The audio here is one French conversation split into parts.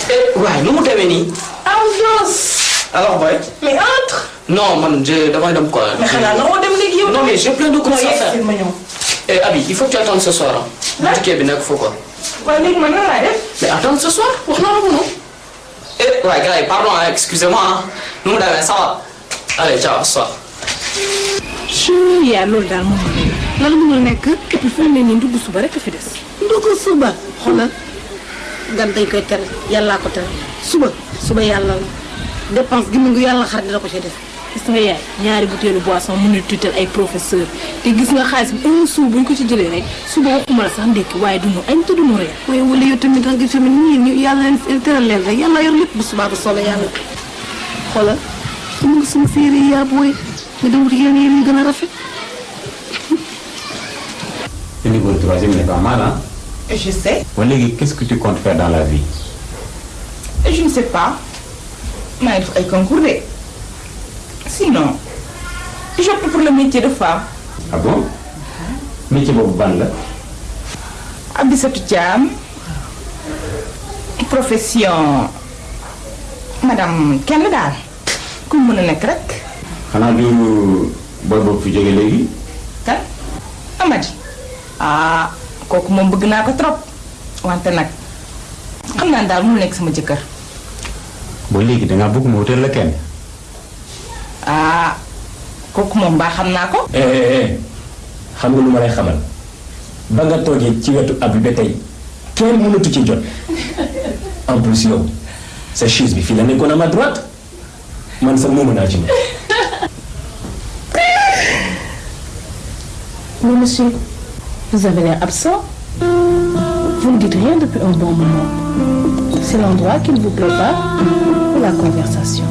Ouais, nous devons. Ambiance. Alors, ouais. Mais entre. Non, man, je devrais me quoi. Mais Non, mais j'ai plein de choses à faire. Abi, il faut que tu attendes ce soir. Hein. Tu es bien, faut quoi. Mais attends ce soir, pour non. Ouais, gars, pardon, hein, excusez-moi. Hein. Nous, ça va. Allez, ciao, ce soir. Je yaa loolu daal moom lan mënul nekk et puis fu mu ne nii ndugg suba rek a fi des. ndugg suba xoolal gan dañ koy tere yàllaa ko tere suba yàlla la dépense gi mu ngi yàlla xar dina ko ci def. gis nga yaay ñaari butéelu boisson mënul tuutal ay professeur te gis nga xaalis bi un sou buñ ko ci jëlee rek suba waxuma la sax ndekki waaye duñu añ te duñu reer. waaye wala yow tamit nga tamit ñii yàlla leen teral leen rek yàlla yor lépp bu subaa bu soobee yàlla xoolal su ma sama séeréer yaa booy nga dem wuti yeneen yére yu gën a rafet. Le niveau de troisième n'est pas mal, hein? Je sais. Qu'est-ce que tu comptes faire dans la vie? Je ne sais pas. Mais il faut un concours. Sinon, j'opte pour le métier de femme. Ah bon? Métier de ban là? Abissatou Thiam. Profession. Madame Canada. Comment on est grec? Xanaa du boy boobu fi jóge léegi. Kan Amady ah kooku moom bëgg naa ko trop wante nag xam naa daal mu nekk sama jëkkër. Boo léegi dangaa bëgg ma wutal la kenn. Ah kooku moom mbaa xam naa ko. xam nga lu ma lay xamal ba nga toogee ci wetu ab bi ba tey kenn mënatu ci jot en plus yow sa chaise bi fii la nekkoon à ma droite man sax moomu naa ci ma. Mais monsieur, vous avez l'air absent. Vous ne dites rien depuis un bon moment. C'est l'endroit qui ne vous plaît pas ou la conversation?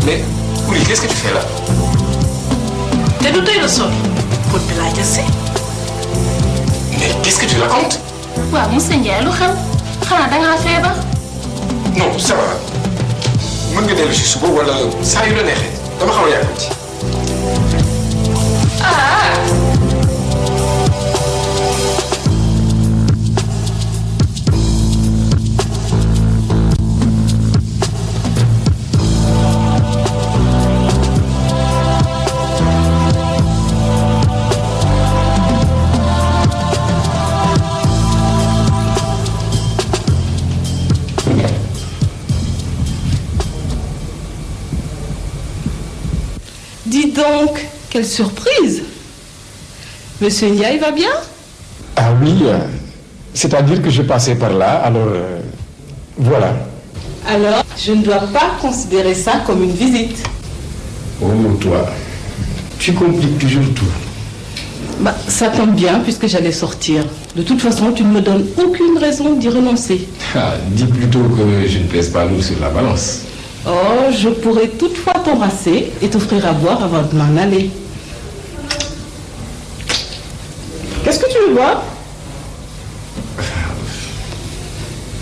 Mais, Ouli, qu'est-ce que tu fais là? T'es douté le sol. Pour te la casser. Mais qu'est-ce que tu racontes? Waaw monsieur Ndiaye lu xew xanaa dangaa feebar. Non, ça va. Mën nga dellu si suba wala saa yu la neexee dama xaw a yàkkamti. Dis donc, quelle surprise! Monsieur Ndiaye va bien? Ah oui, c'est-à-dire que je passais par là, alors voilà. Alors, je ne dois pas considérer ça comme une visite. Oh toi, tu compliques toujours tout. Bah, ça tombe bien puisque j'allais sortir. De toute façon, tu ne me donnes aucune raison d'y renoncer. Ah, dis plutôt que je ne pèse pas lourd sur la balance. Oh, je pourrais toutefois t'embrasser et t'offrir à boire avant de m'en aller. Qu'est-ce que tu veux boire?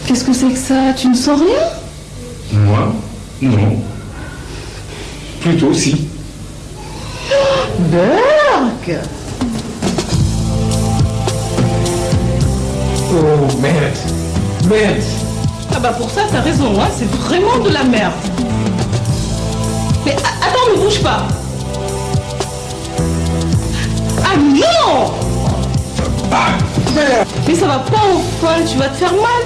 Qu'est-ce que c'est que ça? Tu ne sens rien? Moi? Non. Plutôt si. Berg! Oh merde! Merde! Ah bah pour ça, t'as raison, hein, c'est vraiment de la merde. Mais attends, ne bouge pas. Ah non! Mais ça va pas enfin, tu vas te faire mal.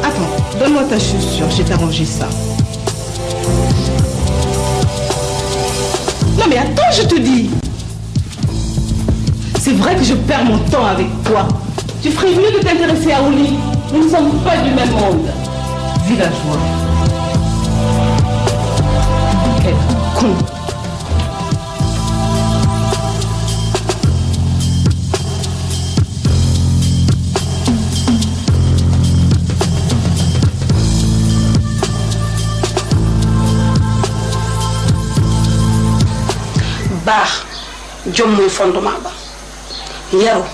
Attends, donne-moi ta chaussure, j'ai arrangé ça. Non mais attends, je te dis. C'est vrai que je perds mon temps avec toi. Tu ferais mieux de t'intéresser à Oli. Nous ne sommes pas du même monde. Villageois. Quel con. baax jom mooy fondement ba yaru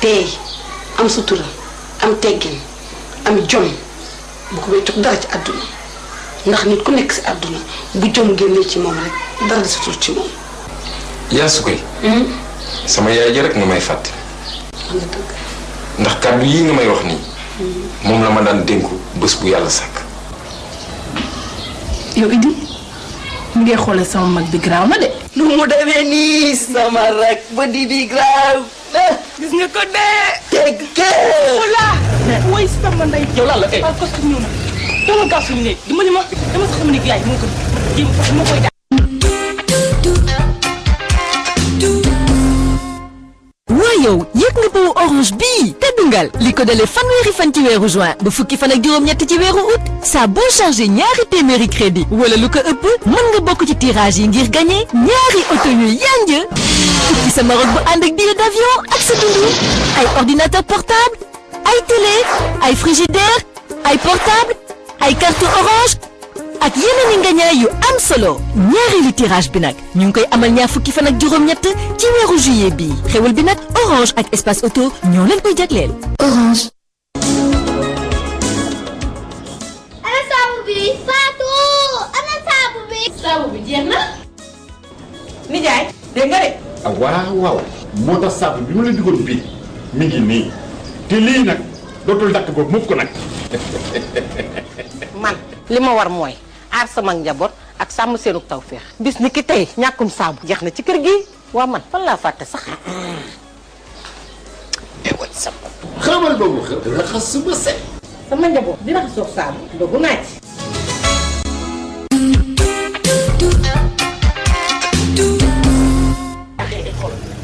teey am sutura am teggin am jom bu ko wéccu dara ci àdduna ndax nit ku nekk si àdduna bu jom génnee ci moom rek dara desatul ci moom. yaa su koy sama yaay ji rek nga may fàtte ndax kàddu yii nga may wax nii moom la ma daan dénku bés bu yàlla sàkk. yow Idi mu ngi xoolee sama mag bi garaaw na de. lu mu demee nii sama rak ba di bi garaaw. gis nga ko dee. teg kee. voilà. woy sama ndey. yow lan la eh. parce que ñëw na dama gaaw suñu néeg dimbali ma dama sax sama néeg yaay moo ko jéem ma koy daal. waa yow yëg nga boobu orange bii te dungal li ko dalee fanweeri fan ci weeru juin ba fukki fan ak juróom-ñett ci weeru août saa boo chargé ñaari téeméeri crédit wala lu ko ëpp mën nga bokk ci tirage yi ngir gagné ñaari auto yu yanj tukki sa Maroc bu ànd ak billet d'avion ak sa dundu ay ordinateur portable ay télé ay frigidaire ay portable ay carte orange ak yeneen i ngañaay yu am solo ñaareelu tirage bi nag ñu ngi koy amal ñaar fukki fan ak juróom-ñett ci weeru juillet bi xewal bi nag orange ak espace auto ñoo leen koy jagleel. orange. ana saabu bi Fatou ana saabu bi. saabu bi jeex na. nijaay dégg nga de. ah waaw moo tax saabu bi ma la digoon bii mi ngi nii te lii nag dootul dakk boobu mukk ko nag. man li ma war mooy aar sama njaboot ak sàmm seenu tawféex bis ni ki tey ñàkkum saabu jeex na ci kër gi waa man fan laa fàtte sax ewa sa xamal boobu raxas su ba set. sama njaboot di raxasoo saabu dogu naa ci.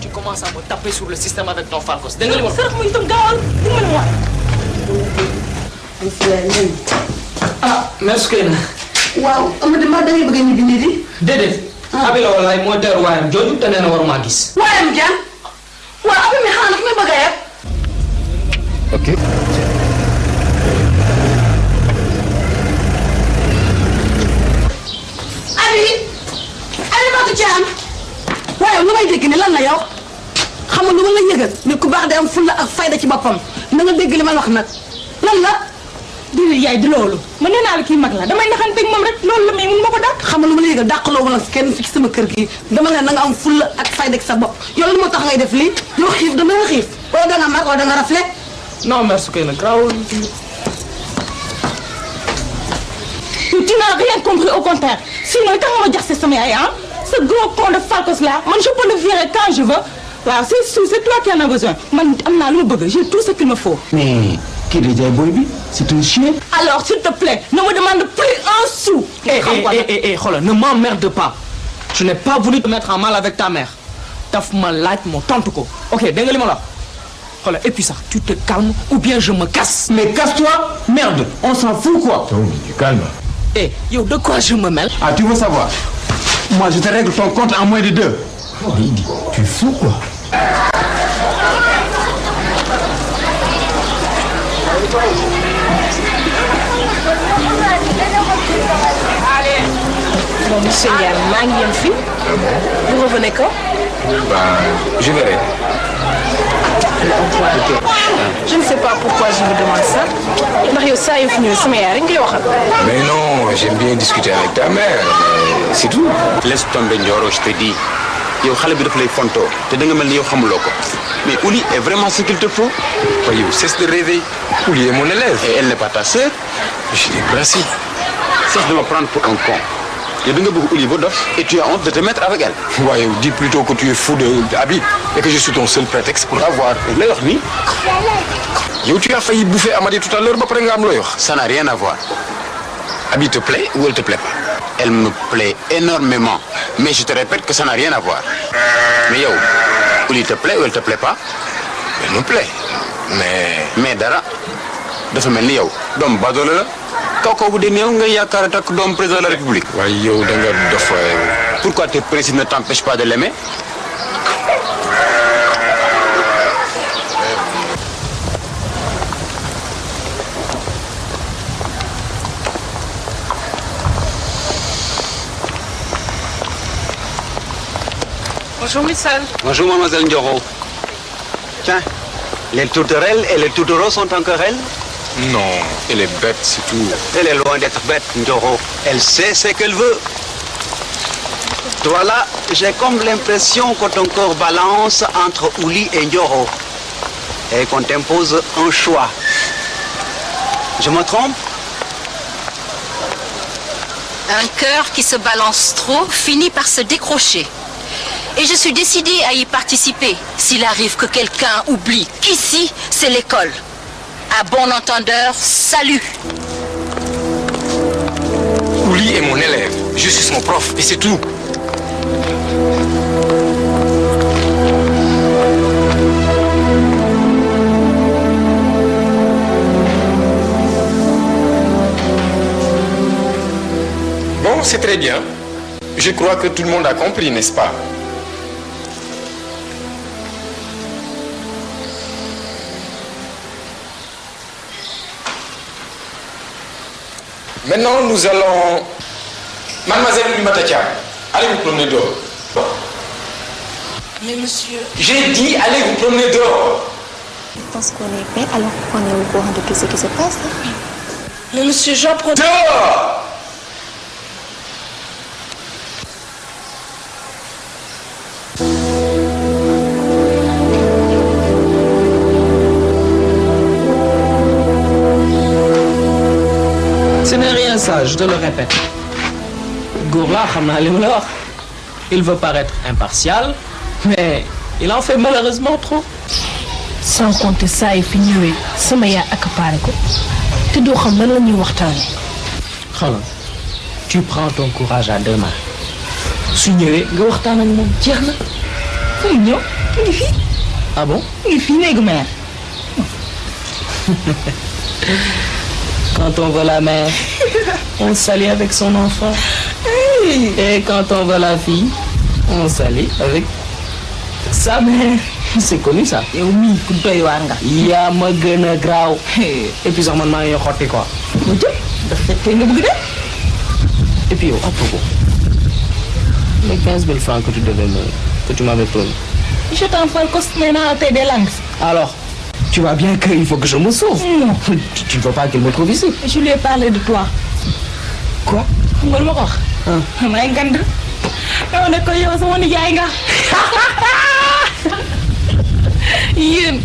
Tu commences à me taper sur le système avec ton Falcos. dégg nga li ma. sarax mu itam gaawal dimbali ma. ah merci Keyna. waaw Amady maa da ngay bëgg a ñibbi nii di. déedéet. abi la walaay moo teeru waayam jooju te nee na waruma gis. waayam jaan waaw abi mi xanaa daf may bëgg a yeb. ok. abi Fatou Thiam waaye lu may dégg ne lan la yow xam nga lu ma la yëgal ne ku baax day am fulla ak fayda ci boppam na nga dégg li ma wax nag lan la. déedéet yaay di loolu man nee naa la kii mag la damay naxanteeg moom rek loolu la mais mun ma ko dàq. xam nga lu ma la yëgal dàqaloo ma la kenn fi ci sama kër gi dama ne na nga am fulla ak fayda ci sa bopp yow lan moo tax ngay def lii yow xiif dama nga xiif wala da nga mar wala da nga rafle. non merci Keyna grawul. tu n'as rien compris au contraire sinon itam ma jaxase sama yaay ah ce gros con de Falcos là man je peux le virer quand je veux waaw c'est toi qui en as besoin man am naa lu ma bëgg j'ai tout ce qu'il me faut. mais kii di jaay booy bi c'est un chien. alors s'il te plaît ne me demande plus un sou. xoolal ne m'emmerde pas. je n'ai pas voulu te mettre en mal avec ta mère. daf ma laaj moo tontu ko. ok dégg nga li ma la wax. xoolal et puis ça tu te calmes ou bien je me casse. mais casse-toi merde on s'en fout quoi. tu calme. yow de quoi je me mêle. ah tu veux savoir. moi je te règle ton compte en moins de 2. oh Idi tu es fou quoi. bon monsieur Ndiaye maa ngi yem fii. vous revenez quand. Je verrai. je ne sais pas pourquoi je vous demande ça ndax yow saa yu fi ñëwee sama yaay rek ngay waxal. Mais non, j'aime bien discuter avec ta mère, c'est tout. laisse tomber Ndioro je te dis yow xale bi dafa lay fontoo te da nga mel ni yow xamuloo ko mais Ouli est vraiment ce qu'il te faut. Voyez, cesse de rêver. Ouli est mon élève. Et elle n'est pas ta sœur. Je l'ai placé. Cesse de me prendre pour un con. yow da nga bëgg Ouli ba dof et tu as honte de te mettre avec elle. Voyez, dis plutôt que tu es fou d'Habib et que je suis ton seul prétexte pour avoir. lay wax nii. Yow tu as failli bouffer Amady tout à l'heure ba pare nga am looy wax. Ça n'a rien à voir. Habib te plaît ou elle te plaît pas? Elle me plaît énormément mais je te répète que ça n'a rien à voir. mais yow Ouli te plaît ou elle te plaît pas? Elle me plaît mais dara dafa mel ni yow doom badoole la kaw bu dee néew nga yaakaar a takk doom président de la République. waaye yow da nga dof. Pourquoi tes principes ne t'empêchent pas de l'aimer? Bonjour, Missal. Bonjour, mademoiselle Ndioro. Tiens, les tourterelles et les tourtereaux sont en querelle? Non, elle est bête, c'est tout. Elle est loin d'être bête, Ndioro. Elle sait ce qu'elle veut. Toi là, j'ai comme l'impression que ton corps balance entre Ouli et Ndioro. Et qu'on t'impose un choix. Je me trompe? Un cœur qui se balance trop finit par se décrocher. Et je suis décidée à y participer s'il arrive que quelqu'un oublie qu'ici, c'est l'école. À bon entendeur, salut. Ouli est mon élève. Je suis son prof et c'est tout. Bon, c'est très bien. Je crois que tout le monde a compris, n'est-ce pas? Maintenant, nous allons... Mademoiselle Ulimatatia, allez vous promener dehors. Mais monsieur... J'ai dit, allez vous promener dehors. Je pense qu'on est prêt alors qu'on est au courant de tout ce qui se passe. Mais monsieur, j'en prends... Dehors! Ce n'est rien ça, je te le répète. Gourla, il veut paraître impartial, mais il en fait malheureusement trop. Sans compter ça, il finit sama yaa accaparé ko te doo xam lan la ñuy waxtaane. Xoolal, tu prends ton courage à deux mains. Su ñëwee nga waxtaan ak moom jeex na. Fu mu ñëw mu ngi fii. Ah bon? mu ngi fii néegu mère. Quand on veut la mère, on s'allie avec son enfant. Et quand on veut la fille, on s'allie avec sa mère. C'est connu ça. yow mii ku doy waar nga. yaa ma gën a graaw. Et puis sax man maa ngi xotti quoi. mu jëm dafa fekkee nga bëgg de. Et puis yow à propos, les 15 000 francs que tu m'avais promis. Je t'en fais le costume dans la tête des langues. Alors, tu vois bien qu'il faut que je me sauve. Non. Tu ne veux pas qu'elle me trouve ici. Je lui ai parlé de toi. Quoi? Nga ma ko wax. May ngand. Yow ne ko yow sama nijaay nga. Yéen.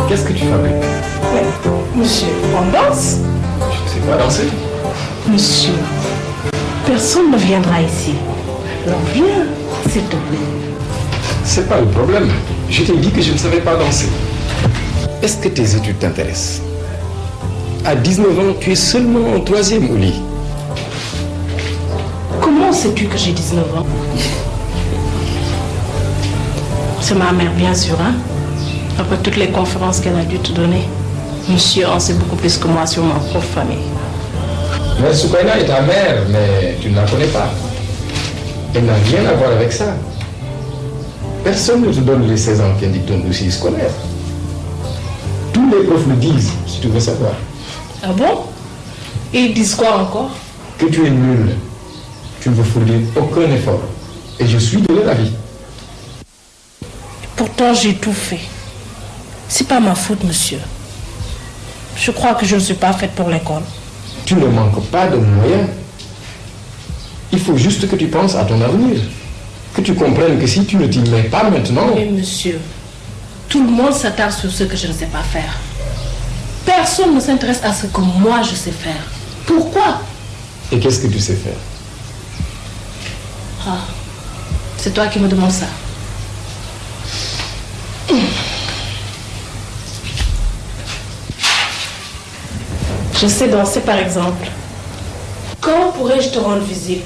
Qu'est-ce que tu fabriques? Monsieur, on danse? Je ne sais pas danser. Monsieur, personne ne viendra ici. Alors viens, s'il te plaît. C'est pas le problème. Je t'ai dit que je ne savais pas danser. Est-ce que tes études t'intéressent? À 19 ans, tu es seulement en 3e au lit. Comment sais-tu que j'ai 19 ans? C'est ma mère, bien sûr, hein? Après toutes les conférences qu'elle a dû te donner. Monsieur en sait beaucoup plus que moi sur ma propre famille. Mais Soukaina est ta mère, mais tu ne la connais pas. Elle n'a rien à voir avec ça. Personne ne te donne les 16 ans qu'elle dit ton dossier scolaire. Tous les profs le disent, si tu veux savoir. Ah bon? Et ils disent quoi encore? Que tu es nul. Tu ne veux fournir aucun effort. Et je suis de leur avis. Pourtant, j'ai tout fait. C'est pas ma faute, monsieur. Je crois que je ne suis pas faite pour l'école. Tu ne manques pas de moyens. Il faut juste que tu penses à ton avenir. Que tu comprennes que si tu ne t'y mets pas maintenant... Mais monsieur, tout le monde s'attarde sur ce que je ne sais pas faire. Personne ne s'intéresse à ce que moi je sais faire. Pourquoi? Et qu'est-ce que tu sais faire? Ah, c'est toi qui me demandes ça. Je sais danser par exemple. Quand pourrais-je te rendre visite?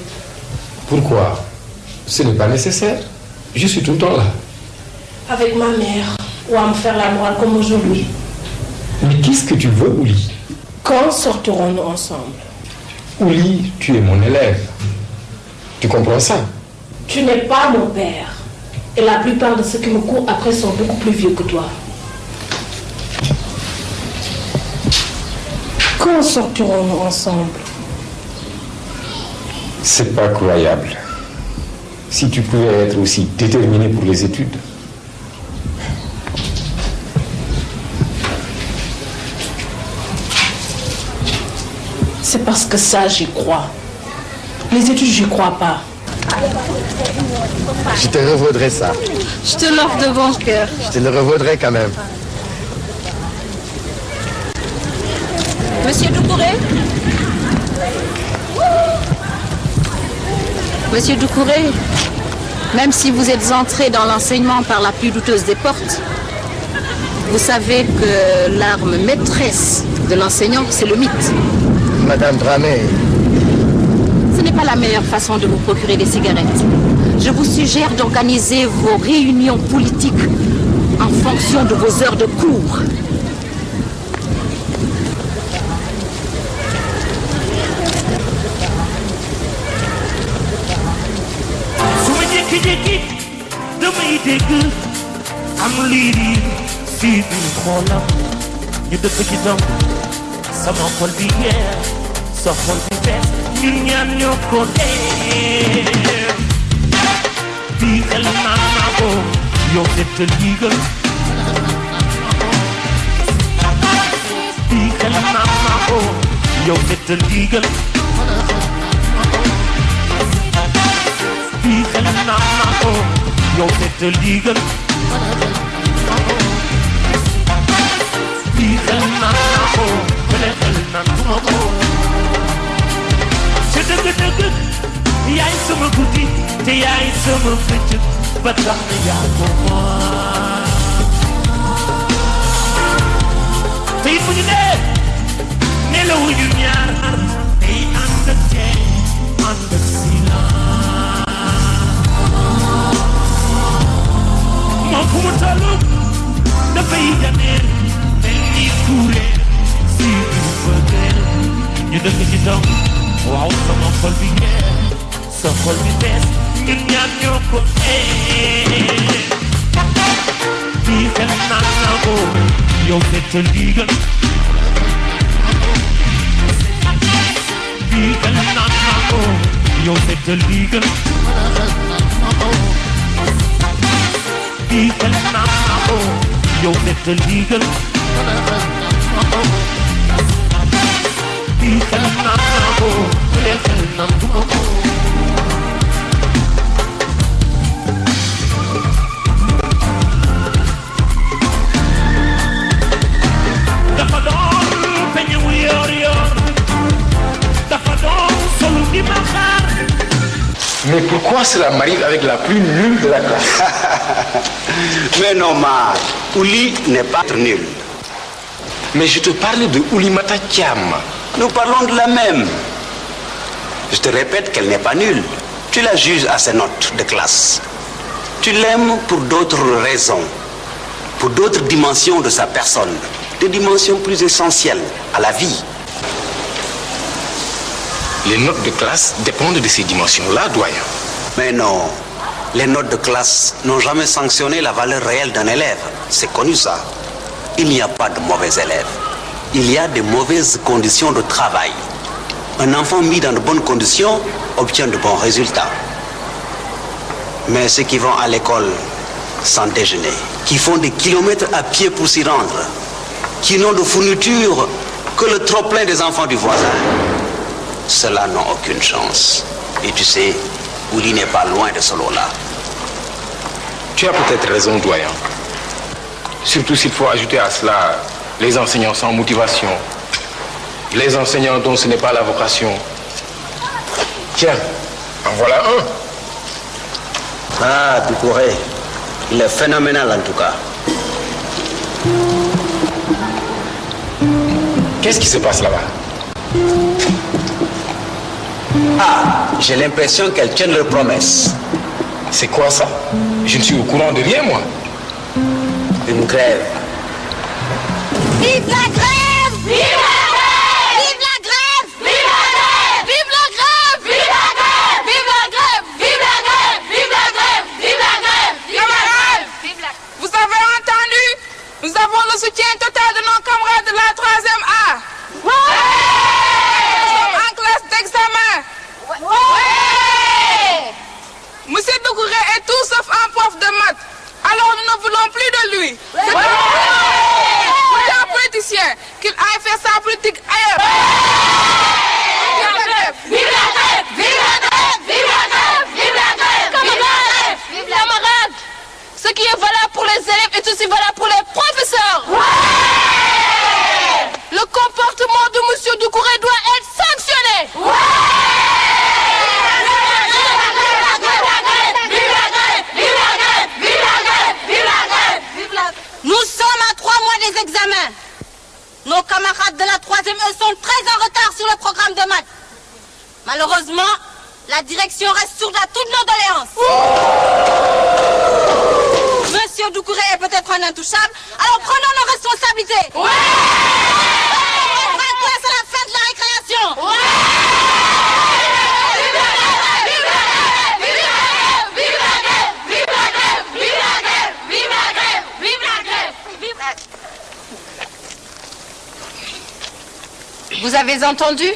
Pourquoi? Ce n'est pas nécessaire. Je suis tout le temps là. Avec ma mère, ou à me faire la morale comme aujourd'hui. Mais qu'est-ce que tu veux, Ouli? Quand sortirons-nous ensemble? Ouli, tu es mon élève. Tu comprends ça? Tu n'es pas mon père. Et la plupart de ceux qui me courent après sont beaucoup plus vieux que toi. Quand sortirons-nous ensemble? C'est pas croyable. Si tu pouvais être aussi déterminé pour les études. C'est parce que ça, j'y crois. Les études, j'y crois pas. Je te revaudrai ça. Je te l'offre de bon cœur. Je te le revaudrai quand même. Monsieur Doucouré? Monsieur Doucouré, même si vous êtes entré dans l'enseignement par la plus douteuse des portes, vous savez que l'arme maîtresse de l'enseignant, c'est le mythe. Madame Dramé. Ce n'est pas la meilleure façon de vous procurer des cigarettes. Je vous suggère d'organiser vos réunions politiques en fonction de vos heures de cours. damay dégg am lii di si biir xoolam ñu dëkk ci tam sama xol bi yeer sa xol bi fees ñun ñaan ñoo ko dee bii xel naan naa ko yow seetal liigal bii xel naan naa ko yow seetal liigal bii xel naan naa ko yow seetal liigal bii xel naan naa ko bële xel naan duma ko ca dëgg-dëgg yaay sama guddi te yaay sama bëccëg ba tax na yaa ko moom te it bu ñu dee nelaw ñu ñaar day ànd ak tey ànd ak silence moom fu mu tollu dafay janeel mel ni kuréel si biir bëggeel ñu dëkk ci doom waaw sama xol bi yeer sa xol bi bees ñun ñaar ñoo ko bii xel naan naa ko yow seetal liigal bii xel naan naa ko yow seetal liigal bii xel naan naa ko yow seetal liigal bii xel naan naa ko lee xel naan duma ko dafa doon peñe wu yor yor dafa doon solu di ma xaar. Mais pourquoi cela m'arrive avec la plus nulle de la classe? Mais non, Mar, Ouli n'est pas nul. Mais je te parlais de Oulimata Thiam. Nous parlons de la même. Je te répète qu'elle n'est pas nulle. Tu la juges à ses notes de classe. Tu l'aimes pour d'autres raisons, pour d'autres dimensions de sa personne, des dimensions plus essentielles à la vie. Les notes de classe dépendent de ces dimensions-là, doyen. Mais non, les notes de classe n'ont jamais sanctionné la valeur réelle d'un élève. C'est connu ça. Il n'y a pas de mauvais élèves. Il y a de mauvaises conditions de travail. Un enfant mis dans de bonnes conditions obtient de bons résultats. Mais ceux qui vont à l'école sans déjeuner, qui font des kilomètres à pied pour s'y rendre, qui n'ont de fourniture que le trop-plein des enfants du voisin, ceux-là n'ont aucune chance. Et tu sais, Ouli n'est pas loin de ce lot-là. Tu as peut-être raison, doyen. Surtout s'il faut ajouter à cela les enseignants sans motivation, les enseignants dont ce n'est pas la vocation. Tiens, en voilà un. Ah, Doucouré, il est phénoménal en tout cas. Qu'est-ce qui se passe là-bas? Ah, j'ai l'impression qu'elles tiennent leurs promesses. C'est quoi ça? Je ne suis au courant de rien, moi. Une grève. Vive la grève! Vive la grève! Vive la grève! Vive la grève! Vive la grève! Vive la grève! Vive la grève! Vive la grève! Vive la grève! Vive la grève! Vive la grève! Vous avez entendu? Nous avons le soutien total de nos camarades de la 3e A. Ouais! Nous sommes en classe d'examen. Ouais! Monsieur Doucouré est tout sauf un prof de maths. Alors nous ne voulons plus de lui. C'est un politicien qu'il aille faire sa politique ailleurs. Vive la grève! Vive la grève! Vive la grève! Vive la grève! Vive la grève! Camarades! Camarades! Ce qui est valable pour les élèves est aussi valable pour les professeurs. Le comportement de monsieur Doucouré doit être sanctionné. Nous sommes à 3 mois des examens. Nos camarades de la 3e sont très en retard sur le programme de maths. Malheureusement, la direction reste sourde à toutes nos doléances. Monsieur Doucouré est peut-être un intouchable, alors prenons nos responsabilités. On prend classe à la fin de la récréation. Vous avez entendu?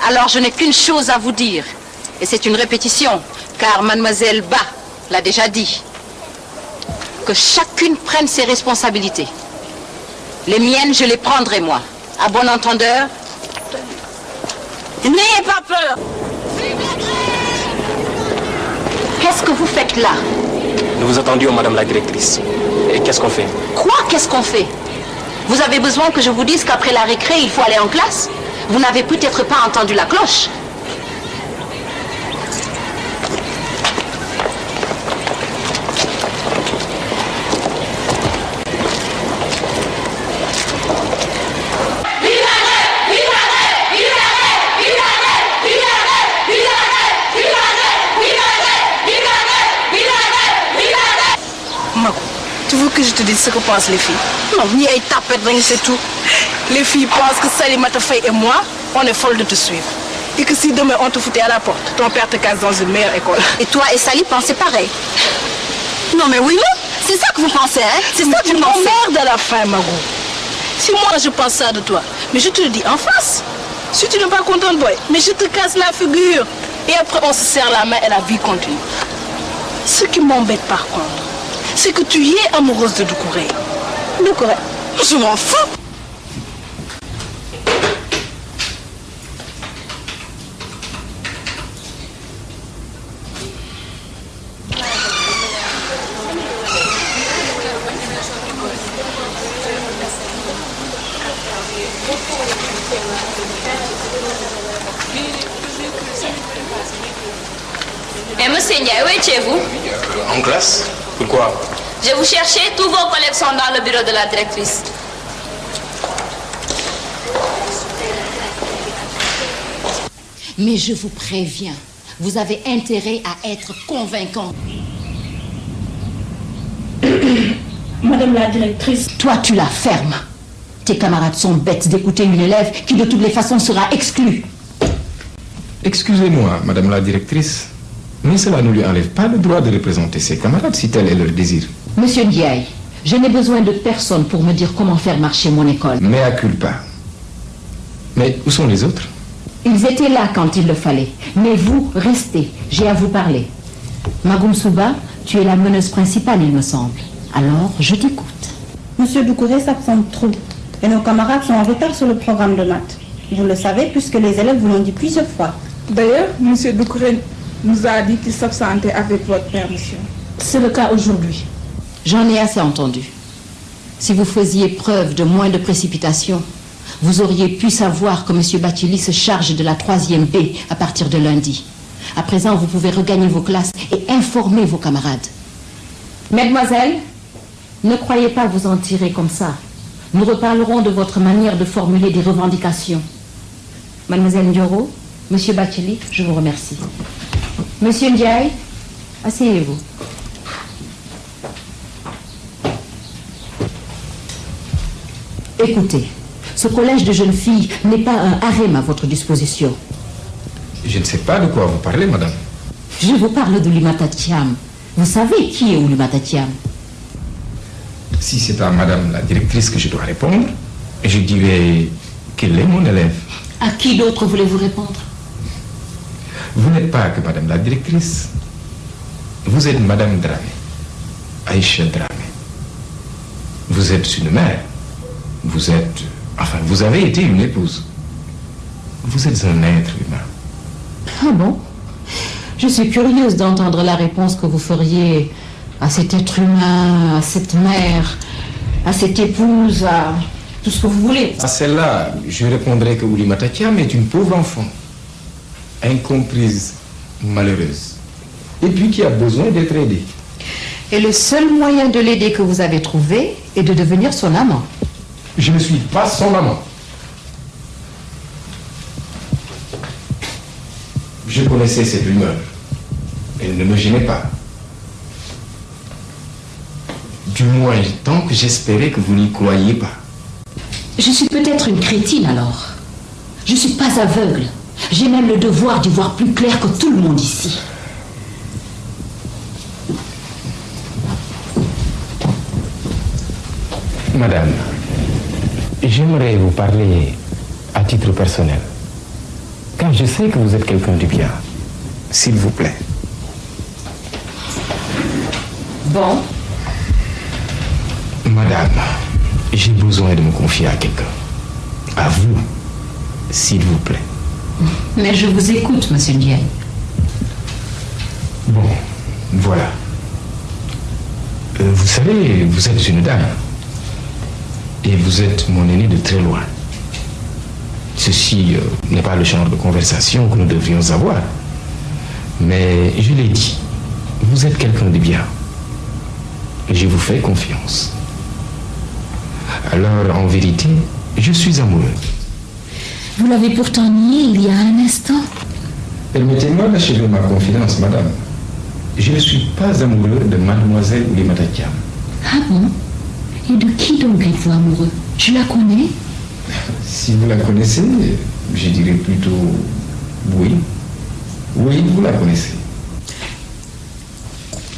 Alors je n'ai qu'une chose à vous dire. Et c'est une répétition, car mademoiselle Ba l'a déjà dit. Que chacune prenne ses responsabilités. Les miennes, je les prendrai moi. À bon entendeur. N'ayez pas peur. Qu'est-ce que vous faites là? Nous vous attendions, madame la directrice. Et qu'est-ce qu'on fait? Quoi, qu'est-ce qu'on fait? Vous avez besoin que je vous dise qu'après la récré, il faut aller en classe? Vous n'avez peut-être pas entendu la cloche. Tu veux que je te dise ce que pensent les filles? Non, ni à taper, c'est tout. Les filles pensent que Salimata Faye et moi, on est folles de te suivre. Et que si demain on te foutait à la porte, ton père te casse dans une meilleure école. Et toi et Sally pensez pareil? Non mais oui, c'est ça que vous pensez, hein? C'est ça que vous pensez. Merde à la fin, Margot. Si moi je pense ça de toi, mais je te le dis en face. Si tu n'es pas contente, boy, mais je te casse la figure. Et après on se serre la main et la vie continue. Ce qui m'embête par contre, c'est que tu y es amoureuse de Doucouré. Doucouré, je m'en fous. Et monsieur Ndiaye, où étiez-vous? En classe? Pourquoi? Je vous cherchais, tous vos collègues sont dans le bureau de la directrice. Mais je vous préviens, vous avez intérêt à être convaincant. Madame la directrice. Toi, tu la fermes. Tes camarades sont bêtes d'écouter une élève qui de toutes les façons sera exclue. Excusez-moi, madame la directrice, mais cela ne lui enlève pas le droit de représenter ses camarades si tel est leur désir. Monsieur Ndiaye, je n'ai besoin de personne pour me dire comment faire marcher mon école. Mea culpa. Mais où sont les autres? Ils étaient là quand il le fallait. Mais vous, restez. J'ai à vous parler. Magoum Souba, Tu es la meneuse principale, il me semble. Alors, je t'écoute. Monsieur Doucouré s'absente trop. Et nos camarades sont en retard sur le programme de maths. Vous le savez puisque les élèves vous l'ont dit plusieurs fois. D'ailleurs, monsieur Doucouré nous a dit qu'il s'absentait avec votre permission. C'est le cas aujourd'hui. J'en ai assez entendu. Si vous faisiez preuve de moins de précipitation, vous auriez pu savoir que M. Bachili se charge de la 3e B à partir de lundi. À présent, vous pouvez regagner vos classes et informer vos camarades. Mesdemoiselles, ne croyez pas vous en tirer comme ça. Nous reparlerons de votre manière de formuler des revendications. Mademoiselle Ndioro, M. Bachili, je vous remercie. Monsieur Ndiaye, asseyez-vous. Écoutez, ce collège de jeunes filles n'est pas un harem à votre disposition. Je ne sais pas de quoi vous parlez, madame. Je vous parle de Oulimata-Thiam. Vous savez qui est Oulimata-Thiam? Si c'est à madame la directrice que je dois répondre, je dirais qu'elle est mon élève. À qui d'autre voulez-vous répondre? Vous n'êtes pas que madame la directrice. Vous êtes madame Dramé, Aïcha Dramé. Vous êtes une mère. Vous êtes... Enfin, vous avez été une épouse. Vous êtes un être humain. Ah bon? Je suis curieuse d'entendre la réponse que vous feriez à cet être humain, à cette mère, à cette épouse, à tout ce que vous voulez. À celle-là, je répondrai que Oulimata Thiam est une pauvre enfant, incomprise, malheureuse, et puis qui a besoin d'être aidée. Et le seul moyen de l'aider que vous avez trouvé est de devenir son amant. Je ne suis pas son amant. Je connaissais cette rumeur. Elle ne me gênait pas. Du moins, tant que j'espérais que vous n'y croyiez pas. Je suis peut-être une crétine alors. Je ne suis pas aveugle. J'ai même le devoir d'y voir plus clair que tout le monde ici. Madame, j'aimerais vous parler à titre personnel. Car je sais que vous êtes quelqu'un du bien. S'il vous plaît. Bon. Madame, j'ai besoin de me confier à quelqu'un. À vous, s'il vous plaît. Mais je vous écoute, monsieur Ndiaye. Bon, voilà. Vous savez, vous êtes une dame. Et vous êtes mon aîné de très loin. Ceci n'est pas le genre de conversation que nous devrions avoir. Mais je l'ai dit, vous êtes quelqu'un de bien. Je vous fais confiance. Alors, en vérité, je suis amoureux. Vous l'avez pourtant nié il y a un instant. Permettez-moi d'achever ma confidence, madame. Je ne suis pas amoureux de mademoiselle Oulimata Thiam. Ah bon? Et de qui donc êtes-vous amoureux? Je la connais? Si vous la connaissez, je dirais plutôt oui. Oui, vous la connaissez.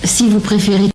Si vous préférez